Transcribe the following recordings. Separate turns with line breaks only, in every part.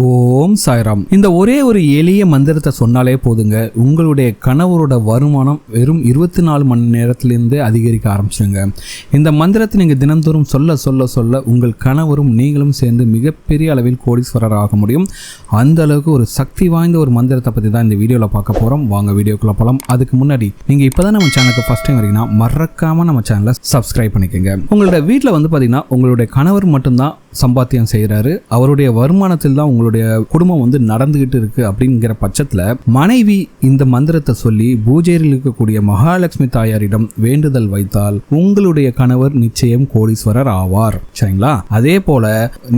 ஓம் சாய்ராம். இந்த ஒரே ஒரு எளிய மந்திரத்தை சொன்னாலே போதுங்க, உங்களுடைய கணவரோட வருமானம் வெறும் 24 மணி நேரத்திலிருந்து அதிகரிக்க ஆரம்பிச்சுங்க. இந்த மந்திரத்தை நீங்கள் தினந்தோறும் சொல்ல சொல்ல சொல்ல உங்கள் கணவரும் நீங்களும் சேர்ந்து மிகப்பெரிய அளவில் கோடீஸ்வரர் ஆக முடியும். அந்த அளவுக்கு ஒரு சக்தி வாய்ந்த ஒரு மந்திரத்தை பற்றி தான் இந்த வீடியோவில் பார்க்க போகிறோம். வாங்க வீடியோக்குள்ள போகலாம். அதுக்கு முன்னாடி நீங்கள் இப்போ தான் நம்ம சேனலுக்கு ஃபஸ்ட் டைம் வரீங்கன்னா மறக்காமல் நம்ம சேனலை சப்ஸ்கிரைப் பண்ணிக்கோங்க. உங்களோட வீட்டில் வந்து பார்த்தீங்கன்னா உங்களுடைய கணவர் மட்டும்தான் சம்பாத்தியம் செய்கிறாரு, அவருடைய வருமானத்தில் தான் உங்களுடைய குடும்பம் வந்து நடந்துகிட்டு இருக்கு அப்படிங்கிற பட்சத்தில் மனைவி இந்த மந்திரத்தை சொல்லி பூஜையில் இருக்கக்கூடிய மகாலட்சுமி தாயாரிடம் வேண்டுதல் வைத்தால் உங்களுடைய கணவர் நிச்சயம் கோடீஸ்வரர் ஆவார். சரிங்களா? அதே போல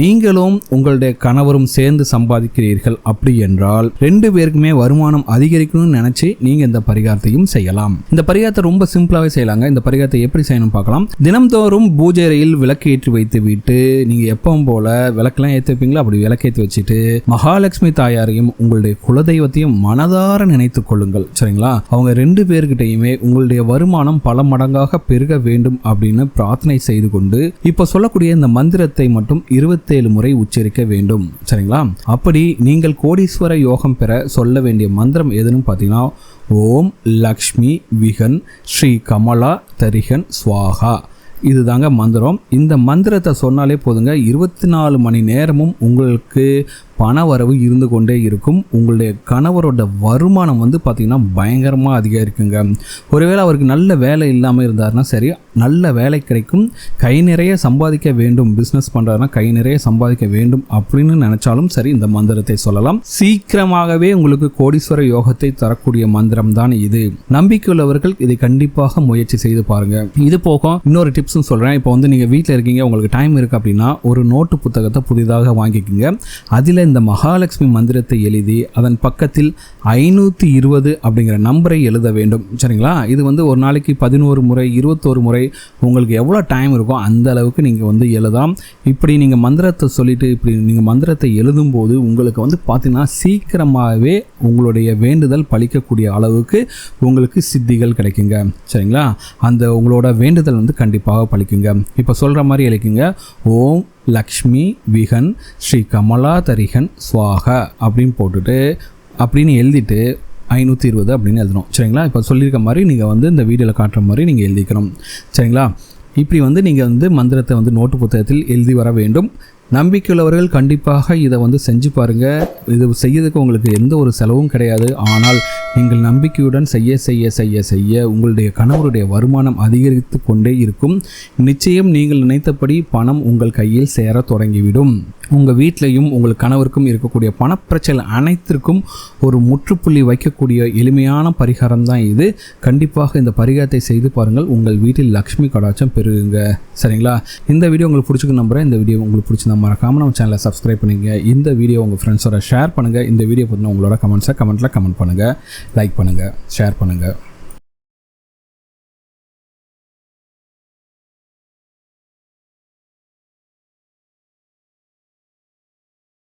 நீங்களும் உங்களுடைய கணவரும் சேர்ந்து சம்பாதிக்கிறீர்கள் அப்படி என்றால் 2 பேருக்குமே வருமானம் அதிகரிக்கணும்னு நினைச்சு நீங்க இந்த பரிகாரத்தையும் செய்யலாம். இந்த பரிகாரத்தை ரொம்ப சிம்பிளாவே செய்யலாங்க. இந்த பரிகாரத்தை எப்படி செய்யணும் பார்க்கலாம். தினம்தோறும் பூஜை அறையில் விளக்கு ஏற்றி வைத்து விட்டு நீங்க எப்பவும் போல விளக்கெல்லாம் ஏற்றி வைப்பீங்களா, அப்படி விளக்கேற்றி வச்சுட்டு மகாலட்சுமி தாயாரையும் உங்களுடைய குலதெய்வத்தையும் மனதார நினைத்துக் கொள்ளுங்கள். சரிங்களா? அவங்க 2 பேர்கிட்டையுமே உங்களுடைய வருமானம் பல மடங்காக பெருக வேண்டும் அப்படின்னு பிரார்த்தனை செய்து கொண்டு இப்ப சொல்லக்கூடிய இந்த மந்திரத்தை மட்டும் 27 முறை உச்சரிக்க வேண்டும். சரிங்களா? அப்படி நீங்கள் கோடீஸ்வர யோகம் பெற சொல்ல வேண்டிய மந்திரம் எதுன்னு பார்த்தீங்கன்னா, ஓம் லக்ஷ்மி விகன் ஸ்ரீ கமலா தரிகன் ஸ்வாகா. இதுதாங்க மந்திரம். இந்த மந்திரத்தை சொன்னாலே போதுங்க, 24 மணி நேரமும் உங்களுக்கு பண வரவு இருந்து கொண்டே இருக்கும். உங்களுடைய கணவரோட வருமானம் வந்து பார்த்திங்கன்னா பயங்கரமாக அதிகரிக்குங்க. ஒருவேளை அவருக்கு நல்ல வேலை இல்லாமல் இருந்தாருன்னா சரி, நல்ல வேலை கிடைக்கும். கை நிறைய சம்பாதிக்க வேண்டும், பிஸ்னஸ் பண்ணுறாருன்னா கை நிறைய சம்பாதிக்க வேண்டும் அப்படின்னு நினச்சாலும் சரி, இந்த மந்திரத்தை சொல்லலாம். சீக்கிரமாகவே உங்களுக்கு கோடீஸ்வர யோகத்தை தரக்கூடிய மந்திரம் தான் இது. நம்பிக்கையுள்ளவர்கள் இதை கண்டிப்பாக முயற்சி செய்து பாருங்க. இது போக இன்னொரு டிப்ஸும் சொல்கிறேன். இப்போ வந்து நீங்கள் வீட்டில் இருக்கீங்க, உங்களுக்கு டைம் இருக்குது அப்படின்னா ஒரு நோட்டு புத்தகத்தை புதிதாக வாங்கிக்கோங்க. அதில் இந்த மகாலட்சுமி மந்திரத்தை எழுதி அதன் பக்கத்தில் 520 அப்படிங்கிற நம்பரை எழுத வேண்டும். சரிங்களா? இது வந்து ஒரு நாளைக்கு 11 முறை 21 முறை உங்களுக்கு எவ்வளோ டைம் இருக்கோ அந்த அளவுக்கு நீங்கள் வந்து எழுதாம். இப்படி நீங்கள் மந்திரத்தை சொல்லிட்டு இப்படி நீங்கள் மந்திரத்தை எழுதும்போது உங்களுக்கு வந்து பார்த்தீங்கன்னா சீக்கிரமாகவே உங்களுடைய வேண்டுதல் பலிக்கக்கூடிய அளவுக்கு உங்களுக்கு சித்திகள் கிடைக்குங்க. சரிங்களா? அந்த உங்களோட வேண்டுதல் வந்து கண்டிப்பாக பலிக்குங்க. இப்போ சொல்கிற மாதிரி எழுதிங்க. ஓம் லக்ஷ்மி விகன் ஸ்ரீ கமலா தரிகன் ஸ்வாகா அப்படின்னு போட்டுட்டு அப்படின்னு எழுதிட்டு 520 அப்படின்னு எழுதணும். சரிங்களா? இப்போ சொல்லியிருக்க மாதிரி நீங்கள் வந்து இந்த வீடியோவில் காட்டுற மாதிரி நீங்கள் எழுதிக்கணும். சரிங்களா? இப்படி வந்து நீங்கள் வந்து மந்திரத்தை வந்து நோட்டு புத்தகத்தில் எழுதி வர வேண்டும். நம்பிக்கையுள்ளவர்கள் கண்டிப்பாக இதை வந்து செஞ்சு பாருங்கள். இது செய்யறதுக்கு உங்களுக்கு எந்த ஒரு செலவும் கிடையாது. ஆனால் நீங்கள் நம்பிக்கையுடன் செய்ய செய்ய செய்ய செய்ய உங்களுடைய கணவருடைய வருமானம் அதிகரித்து கொண்டே இருக்கும். நிச்சயம் நீங்கள் நினைத்தபடி பணம் உங்கள் கையில் சேர தொடங்கிவிடும். உங்கள் வீட்டிலையும் உங்கள் கணவருக்கும் இருக்கக்கூடிய பணப்பிரச்சனை அனைத்திற்கும் ஒரு முற்றுப்புள்ளி வைக்கக்கூடிய எளிமையான பரிகாரம் தான் இது. கண்டிப்பாக இந்த பரிகாரத்தை செய்து பாருங்கள். உங்கள் வீட்டில் லக்ஷ்மி கடாட்சம் பெருகுங்க. சரிங்களா? இந்த வீடியோ உங்களுக்கு பிடிச்சிருக்கு நம்புறேன். இந்த வீடியோ உங்களுக்கு பிடிச்சிருந்தா மறக்காமல் நம்ம சேனலை சப்ஸ்கிரைப் பண்ணிங்க. இந்த வீடியோ உங்கள் ஃப்ரெண்ட்ஸோட ஷேர் பண்ணுங்கள். இந்த வீடியோ பற்றின உங்களோட கமெண்ட்ஸை கமெண்ட்டில் கமெண்ட் பண்ணுங்கள், லைக் பண்ணுங்கள், ஷேர் பண்ணுங்கள்.